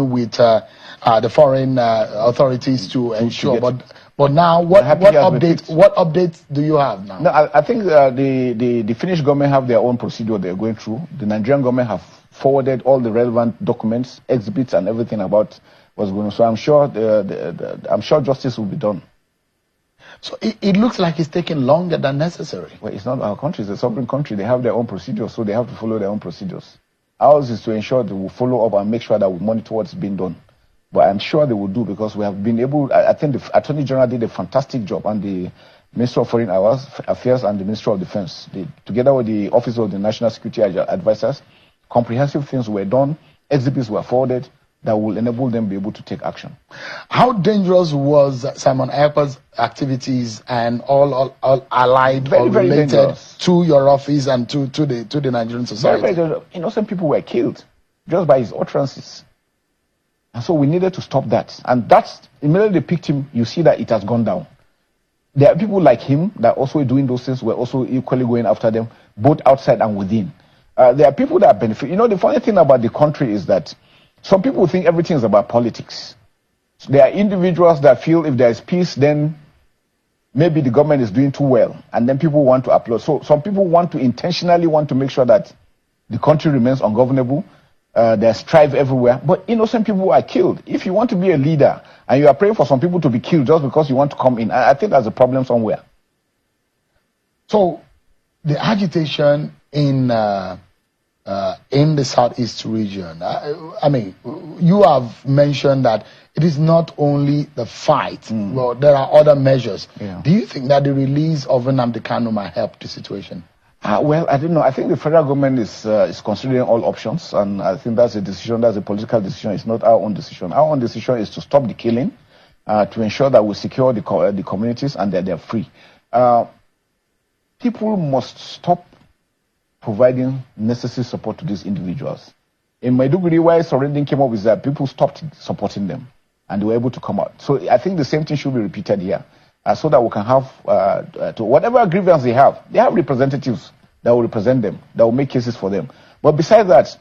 with the foreign authorities to ensure. But now, what updates do you have now? No, I think the Finnish government have their own procedure they're going through. The Nigerian government have forwarded all the relevant documents, exhibits, and everything about what's going on. So I'm sure justice will be done. So it looks like it's taking longer than necessary. Well, it's not our country; it's a sovereign country. They have their own procedures, so they have to follow their own procedures. Ours is to ensure they will follow up and make sure that we monitor what's being done. But I'm sure they will do, because we have been able. I think the Attorney General did a fantastic job, and the Minister of Foreign Affairs and the Minister of Defense, together with the Office of the National Security Advisors, comprehensive things were done. Exhibits were forwarded that will enable them to be able to take action. How dangerous was Simon Ekpa's activities and all allied or related to your office and to the Nigerian society? Very dangerous. Innocent people were killed just by his utterances. And so we needed to stop that. And that's immediately they picked him, you see that it has gone down. There are people like him that also doing those things. We're also equally going after them, both outside and within. There are people that benefit. The funny thing about the country is that some people think everything is about politics. So there are individuals that feel if there is peace, then maybe the government is doing too well, and then people want to applaud. So some people intentionally want to make sure that the country remains ungovernable. There's strife everywhere, but innocent people are killed. If you want to be a leader and you are praying for some people to be killed just because you want to come in, I think there's a problem somewhere. So the agitation in the Southeast region, I mean, you have mentioned that it is not only the fight, but there are other measures. Yeah. Do you think that the release of Nnamdi Kanu might help the situation? Well, I don't know. I think the federal government is considering all options, and I think that's a decision, that's a political decision. It's not our own decision. Our own decision is to stop the killing, to ensure that we secure the communities and that they're free. People must stop providing necessary support to these individuals. In Maiduguri, where surrendering came up, is that people stopped supporting them and they were able to come out. So I think the same thing should be repeated here, so that we can have, to whatever grievance they have representatives that will represent them, that will make cases for them. But besides that,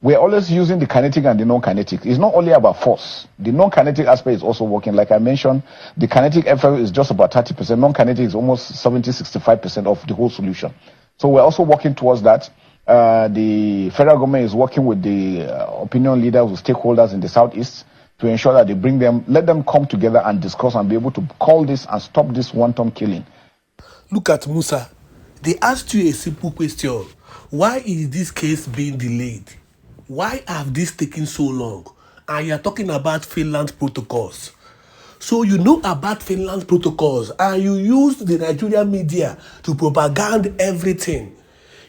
we're always using the kinetic and the non-kinetic. It's not only about force. The non-kinetic aspect is also working. Like I mentioned, the kinetic effort is just about 30%. Non-kinetic is almost 70-65% of the whole solution. So we're also working towards that. The federal government is working with the opinion leaders, with stakeholders in the Southeast to ensure that they let them come together and discuss and be able to call this and stop this wanton killing. Look at Musa. They asked you a simple question. Why is this case being delayed? Why have this taken so long? And you're talking about Finland protocols. So you know about Finland protocols and you use the Nigerian media to propaganda everything.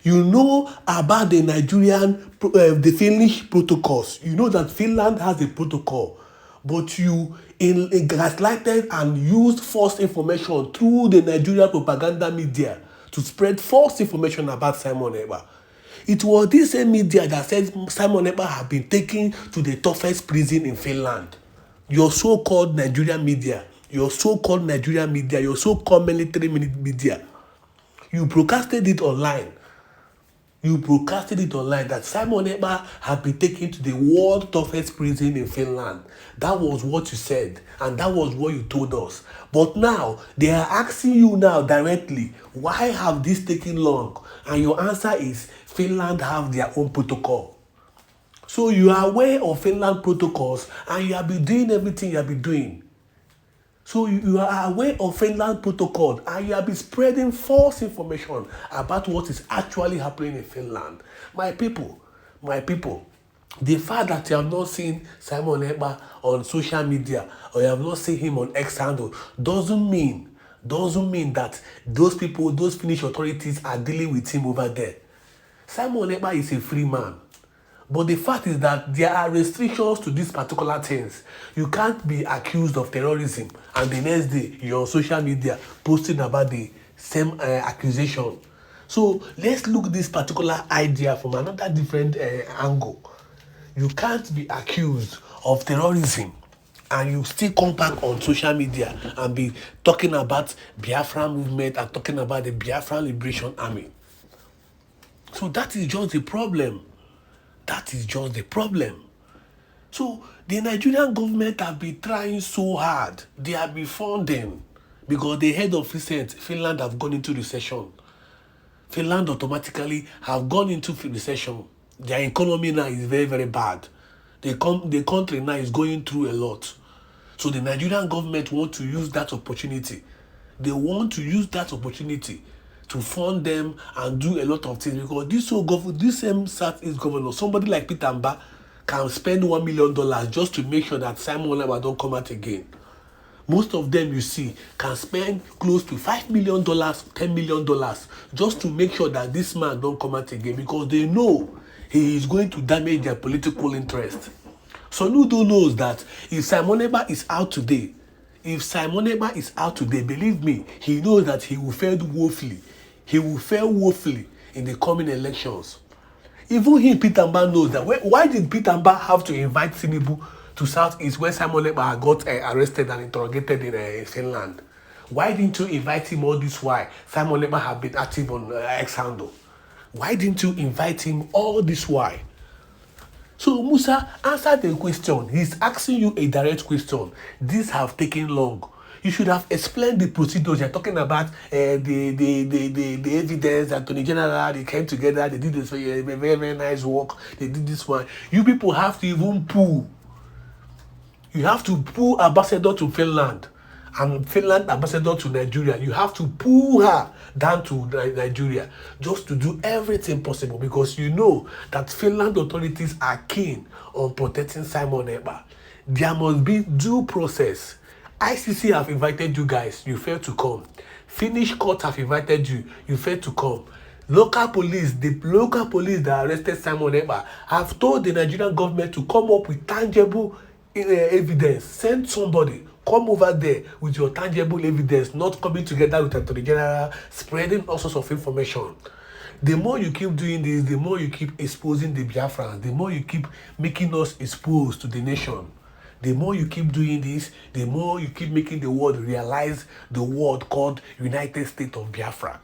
You know about the the Finnish protocols. You know that Finland has a protocol, but you gaslighted and used false information through the Nigerian propaganda media to spread false information about Simon Ekpa. It was this same media that said Simon Ekpa had been taken to the toughest prison in Finland. Your so-called Nigerian media, your so-called military media, you broadcasted it online. That Simon Ekpa had been taken to the world toughest prison in Finland. That was what you said, and that was what you told us. But now, they are asking you now directly, why have this taken long? And your answer is, Finland have their own protocol. So you are aware of Finland protocols, and you have been doing everything you have been doing. So you are aware of Finland protocol, and you have been spreading false information about what is actually happening in Finland. My people, the fact that you have not seen Simon Ekpa on social media or you have not seen him on X handle doesn't mean that those people, those Finnish authorities are dealing with him over there. Simon Ekpa is a free man. But the fact is that there are restrictions to these particular things. You can't be accused of terrorism and the next day you're on social media posting about the same accusation. So let's look at this particular idea from another different angle. You can't be accused of terrorism and you still come back on social media and be talking about Biafran movement and talking about the Biafran Liberation Army. So that is just the problem. That is just the problem. So the Nigerian government have been trying so hard. They have been funding because the head of recent Finland have gone into recession. Finland automatically have gone into recession. Their economy now is very, very bad. The country now is going through a lot. So the Nigerian government want to use that opportunity. They want to use that opportunity to fund them and do a lot of things, because this same Southeast governor, somebody like Peter Mba, can spend $1 million just to make sure that Simon Olema don't come out again. Most of them, you see, can spend close to $5 million, $10 million just to make sure that this man don't come out again, because they know he is going to damage their political interest. So Nudo knows that if Simon Ekpa is out today, believe me, he knows that he will fail woefully. He will fail woefully in the coming elections. Even him, Peter Mba, knows that. Why did Peter Mba have to invite Tinubu to Southeast when Simon Ekpa got arrested and interrogated in Finland? Why didn't you invite him all this while Simon Ekpa have been active on X handle? Why didn't you invite him all this while? So Musa, answer the question. He's asking you a direct question. These have taken long. You should have explained the procedures. You're talking about the evidence that Attorney General, they came together, they did this very, very, very nice work. They did this one. You people have to even pull. You have to pull ambassador to Finland and Finland ambassador to Nigeria. You have to pull her down to Nigeria just to do everything possible, because you know that Finland authorities are keen on protecting Simon Ekpa. There must be due process. ICC have invited you guys, you failed to come. Finnish court have invited you, you failed to come. Local police, the local police that arrested Simon Ekpa have told the Nigerian government to come up with tangible evidence. Send somebody, come over there with your tangible evidence, not coming together with Attorney General, spreading all sorts of information. The more you keep doing this, the more you keep exposing the Biafrans, the more you keep making us exposed to the nation. The more you keep doing this, the more you keep making the world realize the word called United States of Biafra.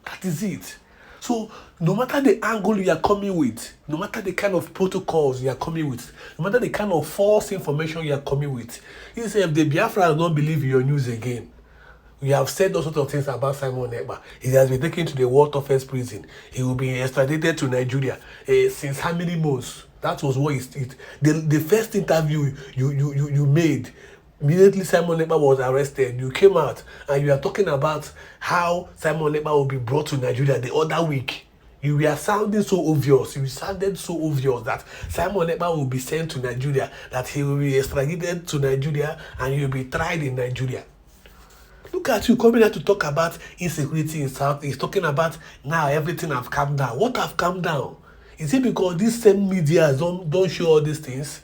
That is it. So no matter the angle you are coming with, no matter the kind of protocols you are coming with, no matter the kind of false information you are coming with, you say if the Biafrans don't believe your news again, we have said all sorts of things about Simon Ekpa. He has been taken to the world toughest prison. He will be extradited to Nigeria since how many months? That was what the first interview you made. Immediately Simon Ekpa was arrested. You came out and you are talking about how Simon Ekpa will be brought to Nigeria the other week. You were sounding so obvious. You sounded so obvious that Simon Ekpa will be sent to Nigeria, that he will be extradited to Nigeria and he will be tried in Nigeria. Look at you coming out to talk about insecurity in South. He's talking about now everything have calmed down. What have calmed down? Is it because these same media don't show all these things?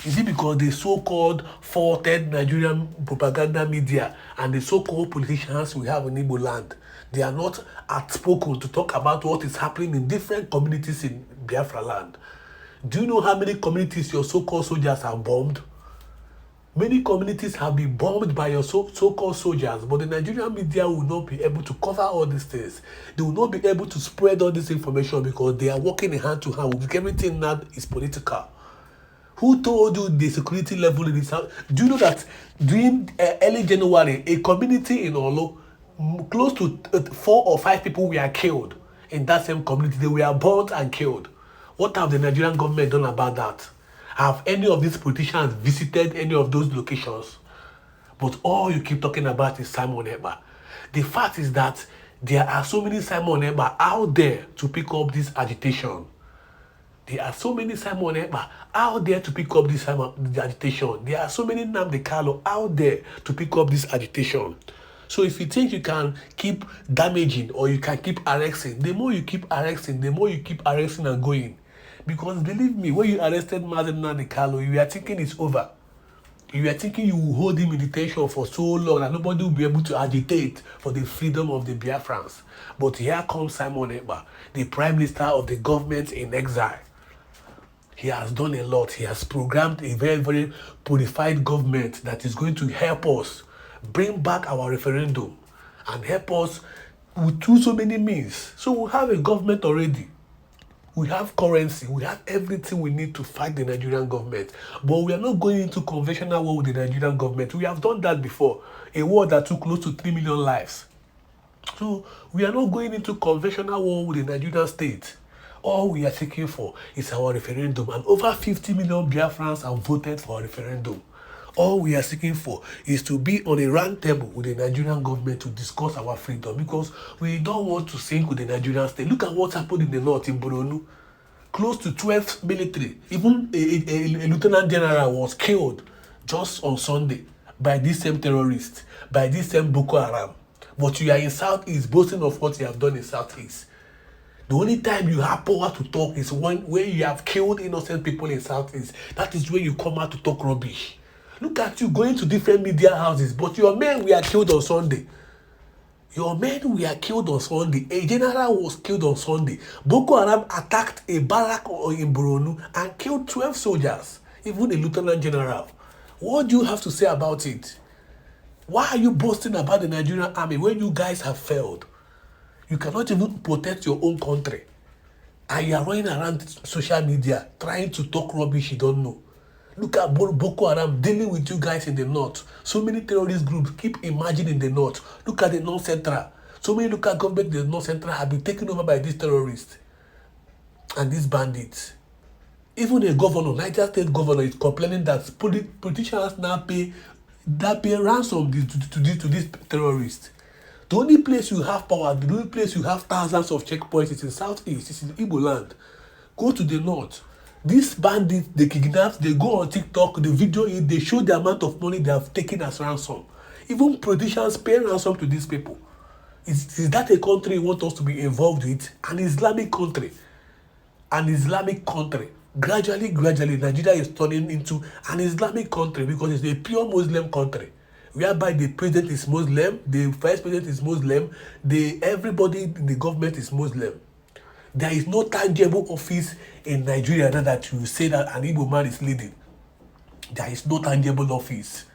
Is it because the so-called faulted Nigerian propaganda media and the so-called politicians we have in Igbo land, they are not outspoken to talk about what is happening in different communities in Biafra land? Do you know how many communities your so-called soldiers have bombed? Many communities have been bombed by your so-called soldiers, but the Nigerian media will not be able to cover all these things. They will not be able to spread all this information because they are working hand to hand with everything now is political. Who told you the security level in this house? Do you know that during early January, a community in Olo, close to 4 or 5 people were killed in that same community? They were burnt and killed. What have the Nigerian government done about that? Have any of these politicians visited any of those locations? But all you keep talking about is Simon Ekpa. The fact is that there are so many Simon Ekpa out there to pick up this agitation. There are so many Simon Ekpa out there to pick up this agitation. There are so many Nnamdi Kanu out there to pick up this agitation. So if you think you can keep damaging or you can keep arresting, the more you keep arresting, the more you keep arresting and going. Because believe me, when you arrested Nnamdi Kanu, you were thinking it's over. You were thinking you will hold him in detention for so long that nobody will be able to agitate for the freedom of the Biafrans. But here comes Simon Ekpa, the Prime Minister of the government in exile. He has done a lot. He has programmed a very, very purified government that is going to help us bring back our referendum and help us through so many means. So we have a government already. we have currency, we have everything we need to fight the Nigerian government. But we are not going into conventional war with the Nigerian government. We have done that before, a war that took close to 3 million lives. So we are not going into conventional war with the Nigerian state. All we are seeking for is our referendum, and over 50 million Biafrans have voted for a referendum. All we are seeking for is to be on a round table with the Nigerian government to discuss our freedom, because we don't want to sink with the Nigerian state. Look at what happened in the north, in Borno. Close to 12 military, even a lieutenant general was killed just on Sunday by this same terrorist, by this same Boko Haram. But you are in Southeast boasting of what you have done in Southeast. The only time you have power to talk is when you have killed innocent people in Southeast. That is when you come out to talk rubbish. Look at you going to different media houses, but your men were killed on Sunday. Your men were killed on Sunday. A general was killed on Sunday. Boko Haram attacked a barrack in Borno and killed 12 soldiers, even a lieutenant general. What do you have to say about it? Why are you boasting about the Nigerian army when you guys have failed? You cannot even protect your own country. And you are running around social media trying to talk rubbish you don't know. Look at Boko Haram dealing with you guys in the north. So many terrorist groups keep emerging in the north. Look at the North Central. So many local governments in the North Central have been taken over by these terrorists and these bandits. Even a governor, Niger State governor, is complaining that politicians now pay ransom to these terrorists. The only place you have power, the only place you have thousands of checkpoints is in Southeast, it's in Igbo land. Go to the north. These bandits, they kidnap, they go on TikTok, the video, they show the amount of money they have taken as ransom. Even politicians pay ransom to these people. Is that a country you want us to be involved with? An Islamic country. An Islamic country. Gradually, Nigeria is turning into an Islamic country because it's a pure Muslim country, whereby the president is Muslim, the vice president is Muslim, everybody in the government is Muslim. There is no tangible office in Nigeria now that you say that an Igbo man is leading. There is no tangible office.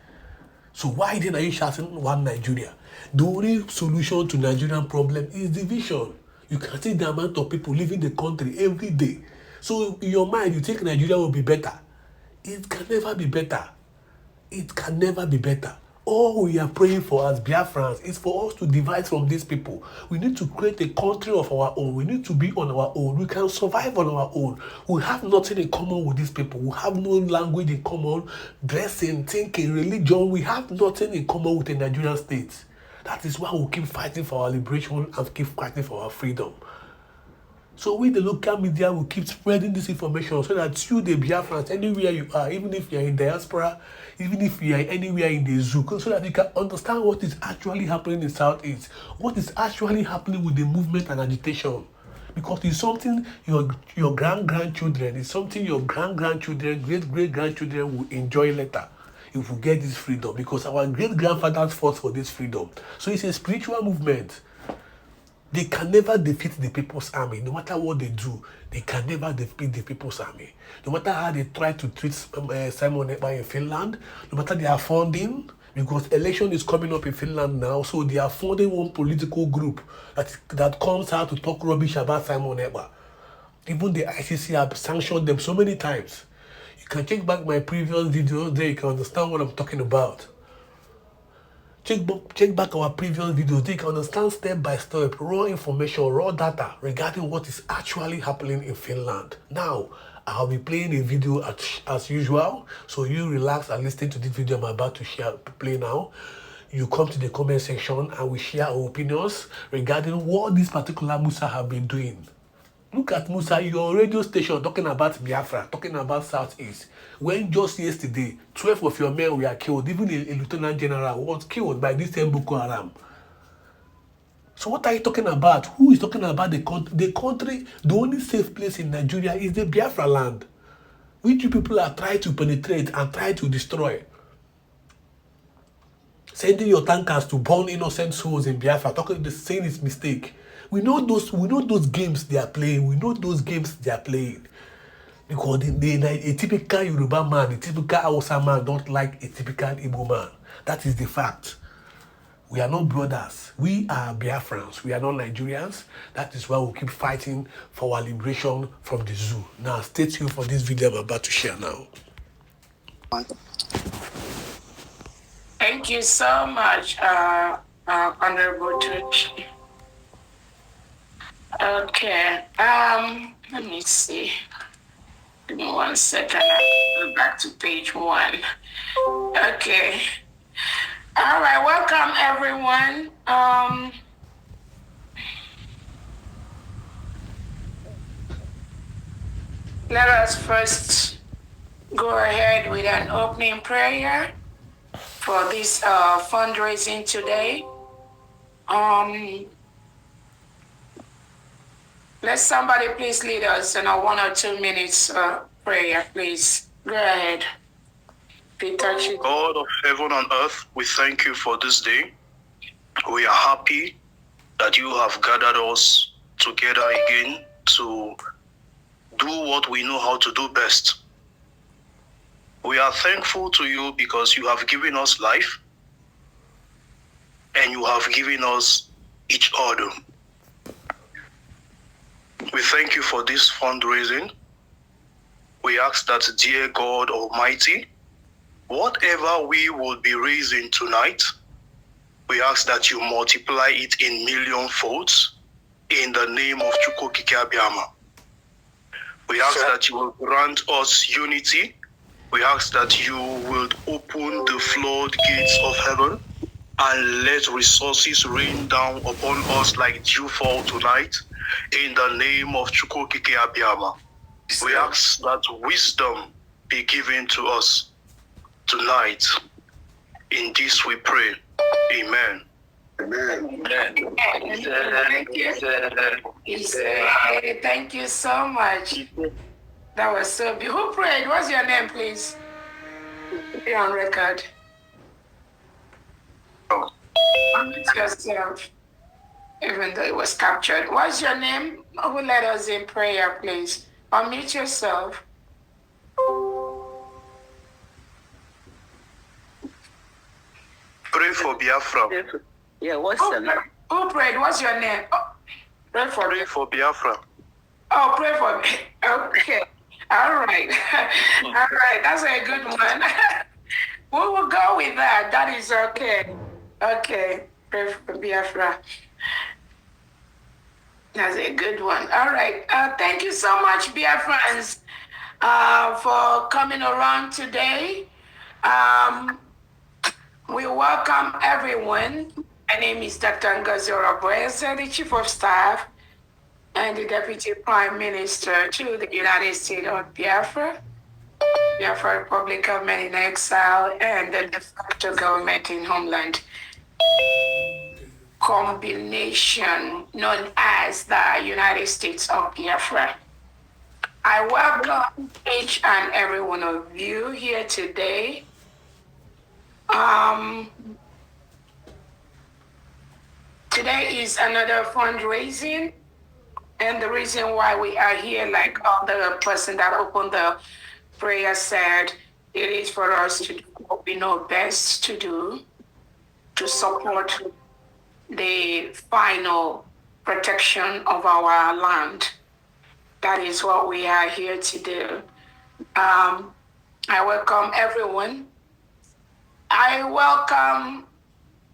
So why then are you shouting one Nigeria? The only solution to Nigerian problem is division. You can see the amount of people leaving the country every day. So in your mind, you think Nigeria will be better. It can never be better. It can never be better. All we are praying for as Biafrans is for us to divide from these people. We need to create a country of our own. We need to be on our own. We can survive on our own. We have nothing in common with these people. We have no language in common, dressing, thinking, religion. We have nothing in common with the Nigerian state. That is why we keep fighting for our liberation and keep fighting for our freedom. So we, the local media, will keep spreading this information so that you, the Biafrans, anywhere you are, even if you are in diaspora, even if you are anywhere in the zoo, so that you can understand what is actually happening in Southeast, what is actually happening with the movement and agitation. Because it's something your grandchildren, it's something your grandchildren, great-great-grandchildren will enjoy later if we get this freedom. Because our great-grandfathers fought for this freedom. So it's a spiritual movement. They can never defeat the People's Army. No matter what they do, they can never defeat the People's Army. No matter how they try to treat Simon Ekpa in Finland, no matter their funding, because election is coming up in Finland now, so they are funding one political group that comes out to talk rubbish about Simon Ekpa. Even the ICC have sanctioned them so many times. You can check back my previous videos there, you can understand what I'm talking about. Check back our previous videos. They can understand step by step, raw information, raw data regarding what is actually happening in Finland. Now, I'll be playing a video as usual. So you relax and listen to this video I'm about to play now. You come to the comment section and we share our opinions regarding what this particular Musa have been doing. Look at Musa, your radio station talking about Biafra, talking about Southeast. When just yesterday, 12 of your men were killed, even a lieutenant general was killed by this same Boko Haram. So what are you talking about? Who is talking about the country? The country, the only safe place in Nigeria is the Biafra land, which you people are trying to penetrate and try to destroy. Sending your tankers to burn innocent souls in Biafra, saying it's mistake. We know those games they are playing. We know those games they are playing. Because a typical Yoruba man, a typical Hausa man don't like a typical Igbo man. That is the fact. We are not brothers. We are Biafrans. We are not Nigerians. That is why we keep fighting for our liberation from the zoo. Now, stay tuned for this video I'm about to share now. Thank you so much, Honorable Tucci. Okay. Let me see. Give me 1 second. I'll go back to page 1. Okay. All right. Welcome, everyone. Let us first go ahead with an opening prayer for this fundraising today. Let somebody please lead us in a 1 or 2 minutes prayer, please. Go ahead. Peter. God of heaven and earth, we thank you for this day. We are happy that you have gathered us together again to do what we know how to do best. We are thankful to you because you have given us life and you have given us each other. We thank you for this fundraising. We ask that, dear God Almighty, whatever we will be raising tonight, we ask that you multiply it in million folds in the name of Chukwokike Abiyama. We ask that you will grant us unity. We ask that you will open the floodgates of heaven and let resources rain down upon us like dewfall tonight in the name of Chukwokike Abiyama. We ask that wisdom be given to us tonight. In this we pray. Amen. Amen. Thank you. Thank you so much. That was so beautiful. Who prayed? What's your name, please? You're on record. Unmute yourself, even though it was captured. What's your name? Who led us in prayer, please? Unmute yourself. Pray for Biafra. Yeah, what's your name? Who prayed? What's your name? Oh, pray for Biafra. Oh, pray for me. Okay. All right. All right. That's a good one. We will go with that. That is okay. Okay. Pray for Biafra. That's a good one. All right. Thank you so much, Biafrans, for coming around today. We welcome everyone. My name is Dr. Ngozi Oraboeze, the Chief of Staff and the Deputy Prime Minister to the United States of Biafra, Biafra Republic Government in Exile, and the de facto government in Homeland combination known as the United States of Biafra. I welcome each and every one of you here today. Today is another fundraising, and the reason why we are here, like all the person that opened the prayer said, it is for us to do what we know best to do to support the final protection of our land. That is what we are here to do. I welcome everyone. I welcome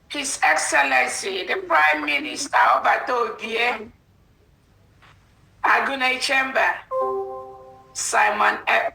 His Excellency, the Prime Minister Obato Obie, Agune Chamber, Simon Ekpa.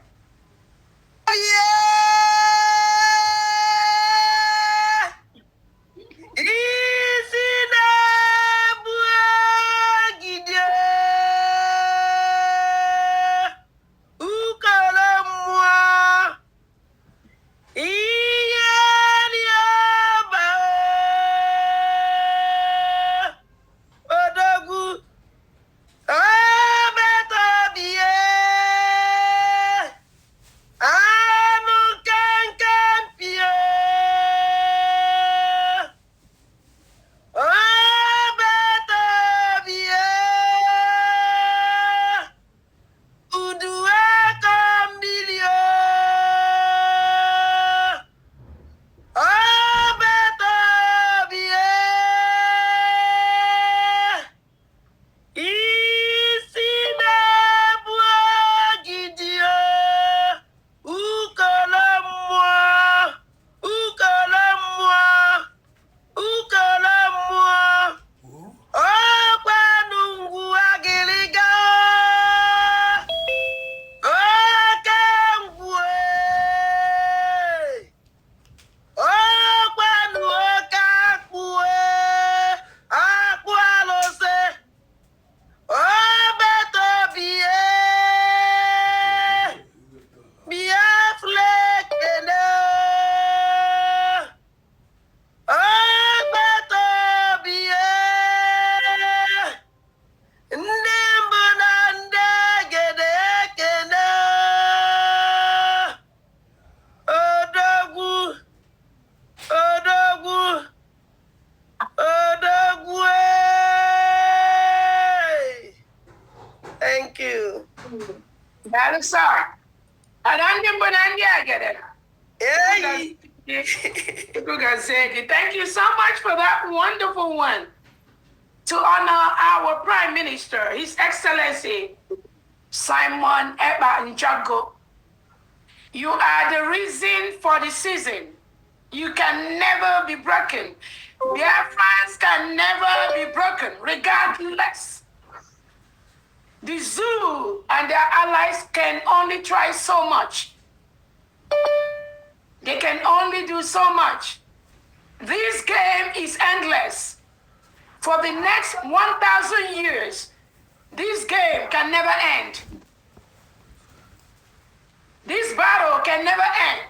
I'm sorry. I don't think I get it. Hey. Thank you so much for that wonderful one. To honor our Prime Minister, His Excellency Simon Ekpa Njago. You are the reason for the season. You can never be broken. Biafrans can never be broken, regardless. The zoo and their allies can only try so much. They can only do so much. This game is endless. For the next 1,000 years, this game can never end. This battle can never end.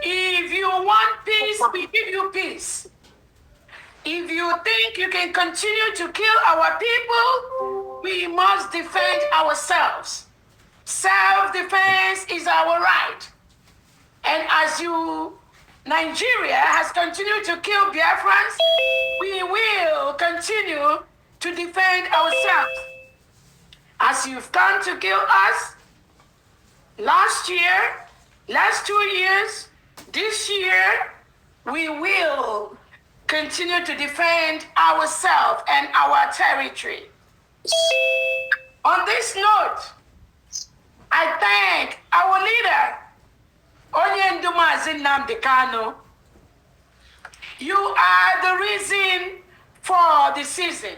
If you want peace, we give you peace. If you think you can continue to kill our people, we must defend ourselves. Self-defense is our right. And as Nigeria has continued to kill Biafrans, we will continue to defend ourselves. As you've come to kill us last year, last 2 years, this year, we will continue to defend ourselves and our territory. On this note, I thank our leader, Onyendumazi Nnamdi Kanu. You are the reason for the season.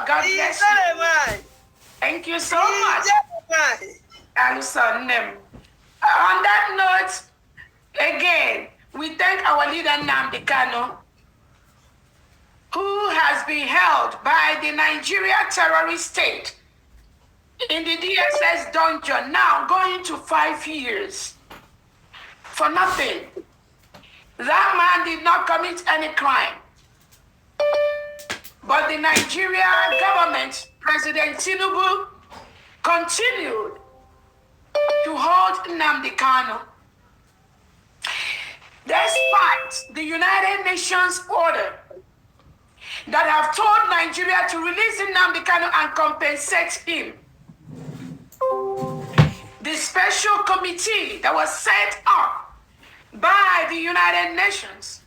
God bless you. Thank you so much. On that note, again, we thank our leader Nnamdi Kanu, who has been held by the Nigeria terrorist state in the DSS dungeon, now going to 5 years for nothing. That man did not commit any crime. But the Nigeria government, President Tinubu, continued to hold Nnamdi Kanu. Despite the United Nations order that have told Nigeria to release Nnamdi Kanu and compensate him, the special committee that was set up by the United Nations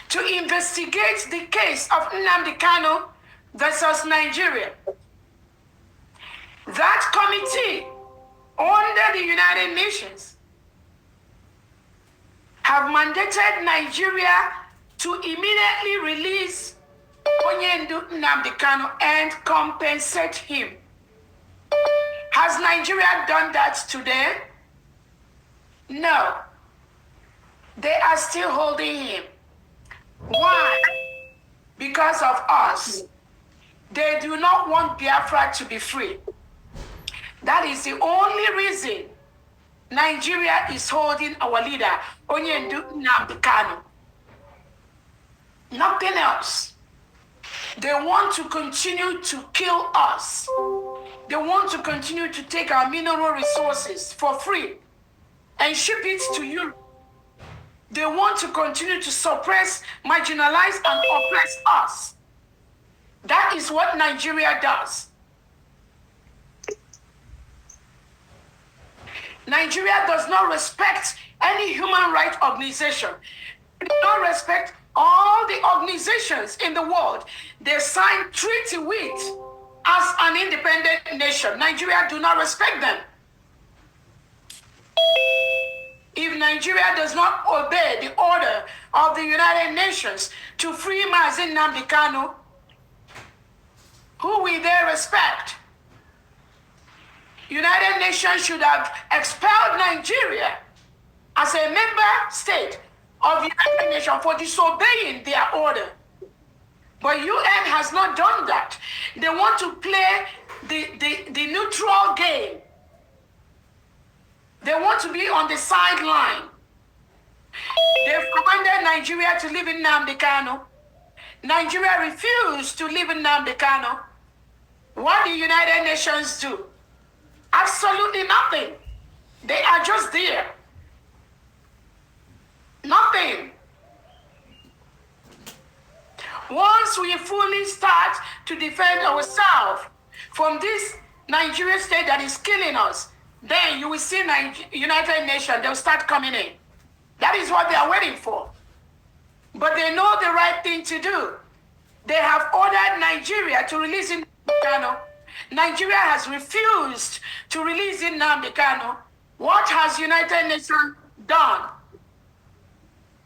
to investigate the case of Nnamdi Kanu versus Nigeria. That committee under the United Nations have mandated Nigeria to immediately release Onyendu Nnamdi Kanu and compensate him. Has Nigeria done that today? No. They are still holding him. Why? Because of us. They do not want Biafra to be free. That is the only reason Nigeria is holding our leader, Onyendu Nnamdi Kanu. Nothing else. They want to continue to kill us. They want to continue to take our mineral resources for free and ship it to Europe. They want to continue to suppress, marginalize, and oppress us. That is what Nigeria does. Nigeria does not respect any human rights organization. They do not respect all the organizations in the world they signed treaty with as an independent nation. Nigeria do not respect them. If Nigeria does not obey the order of the United Nations to free Mazi Nnamdi Kanu, who will they respect? United Nations should have expelled Nigeria as a member state of the United Nations for disobeying their order. But UN has not done that. They want to play the neutral game. They want to be on the sideline. They've commanded Nigeria to live in Nnamdi Kanu. Nigeria refused to live in Nnamdi Kanu. What do United Nations do? Absolutely nothing. They are just there. Nothing. Once we fully start to defend ourselves from this Nigerian state that is killing us, then you will see United Nations, they'll start coming in. That is what they are waiting for. But they know the right thing to do. They have ordered Nigeria to release Nnamdi Kanu. Nigeria has refused to release Nnamdi Kanu. What has United Nations done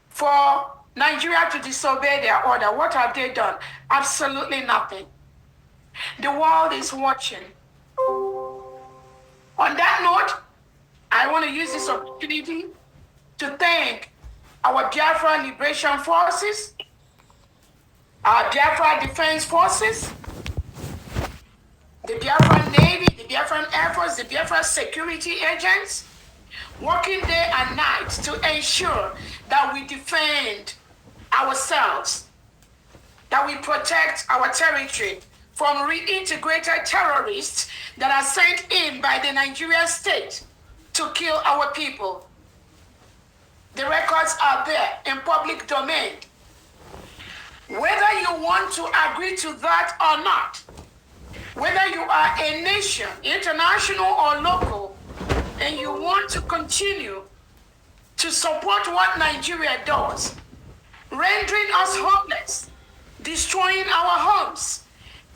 for Nigeria to disobey their order? What have they done? Absolutely nothing. The world is watching. On that note, I want to use this opportunity to thank our Biafra Liberation Forces, our Biafra Defense Forces, the Biafra Navy, the Biafran Air Force, the Biafra security agents, working day and night to ensure that we defend ourselves, that we protect our territory from reintegrated terrorists that are sent in by the Nigerian state to kill our people. The records are there in public domain. Whether you want to agree to that or not, whether you are a nation, international or local, and you want to continue to support what Nigeria does, rendering us homeless, destroying our homes,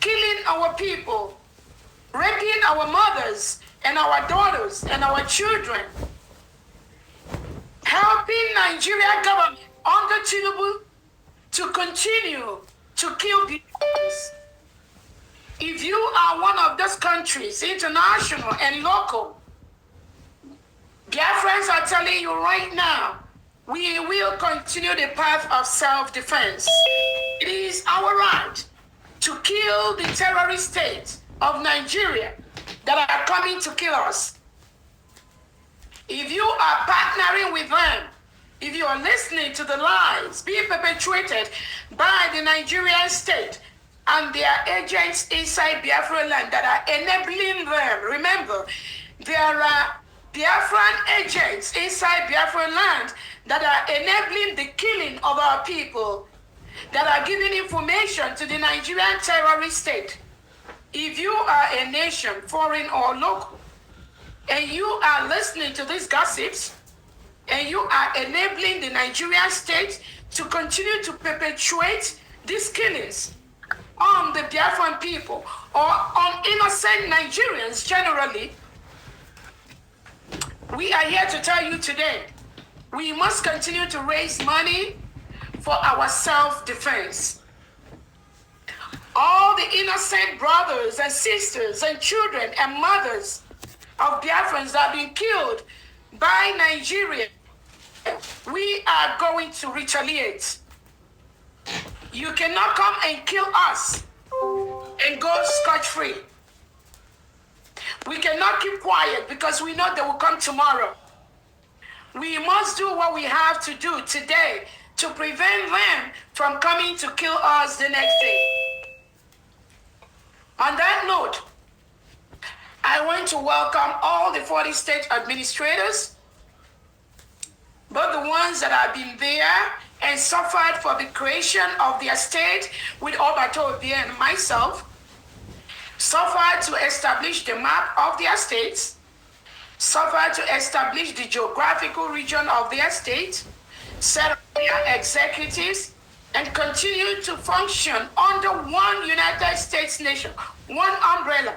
killing our people, raping our mothers and our daughters and our children, helping Nigeria government under Tinubu to continue to kill Biafrans. If you are one of those countries, international and local, Biafrans are telling you right now, we will continue the path of self-defense. It is our right to kill the terrorist state of Nigeria that are coming to kill us. If you are partnering with them, if you are listening to the lies being perpetuated by the Nigerian state and their agents inside Biafra land that are enabling them, remember, there are Biafran agents inside Biafra land that are enabling the killing of our people, that are giving information to the Nigerian terrorist state. If you are a nation, foreign or local, and you are listening to these gossips, and you are enabling the Nigerian state to continue to perpetuate these killings on the Biafran people or on innocent Nigerians generally, we are here to tell you today, we must continue to raise money for our self-defense. All the innocent brothers and sisters and children and mothers of Biafrans that have been killed by Nigeria, we are going to retaliate. You cannot come and kill us and go scot-free. We cannot keep quiet because we know they will come tomorrow. We must do what we have to do today to prevent them from coming to kill us the next day. On that note, I want to welcome all the 40 state administrators, both the ones that have been there and suffered for the creation of their state with Obato Obie and myself, suffered to establish the map of their states, suffered to establish the geographical region of their state, set up their executives, and continue to function under one United States nation, one umbrella,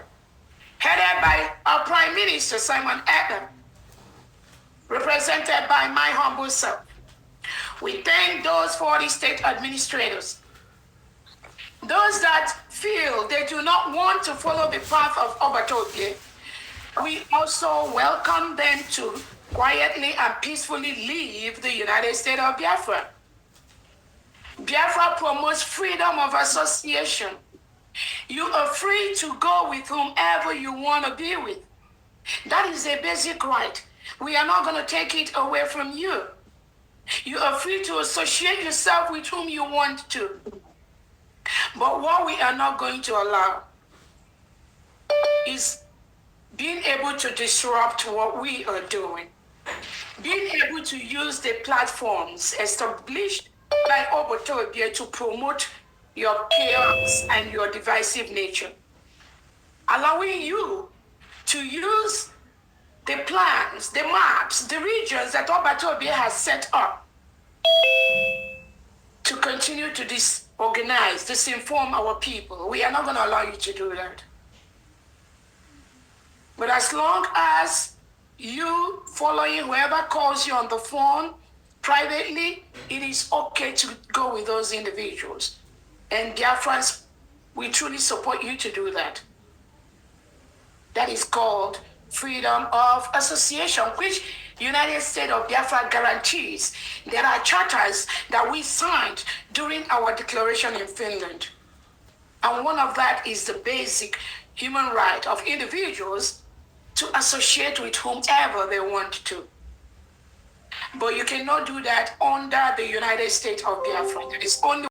headed by our Prime Minister, Simon Ekpa, represented by my humble self. We thank those 40 state administrators, those that feel they do not want to follow the path of Obato Obie. We also welcome them to quietly and peacefully leave the United States of Biafra. Biafra promotes freedom of association. You are free to go with whomever you want to be with. That is a basic right. We are not going to take it away from you. You are free to associate yourself with whom you want to. But what we are not going to allow is being able to disrupt what we are doing. Being able to use the platforms established by Obato Obie to promote your chaos and your divisive nature. Allowing you to use the plans, the maps, the regions that Obato Obie has set up to continue to disorganize, disinform our people. We are not going to allow you to do that. But as long as you following whoever calls you on the phone privately, it is okay to go with those individuals. And Biafrans, we truly support you to do that. That is called freedom of association, which United States of Biafra guarantees. There are charters that we signed during our declaration in Finland. And one of that is the basic human right of individuals to associate with whomever they want to. But you cannot do that under the United States of Biafra. There is only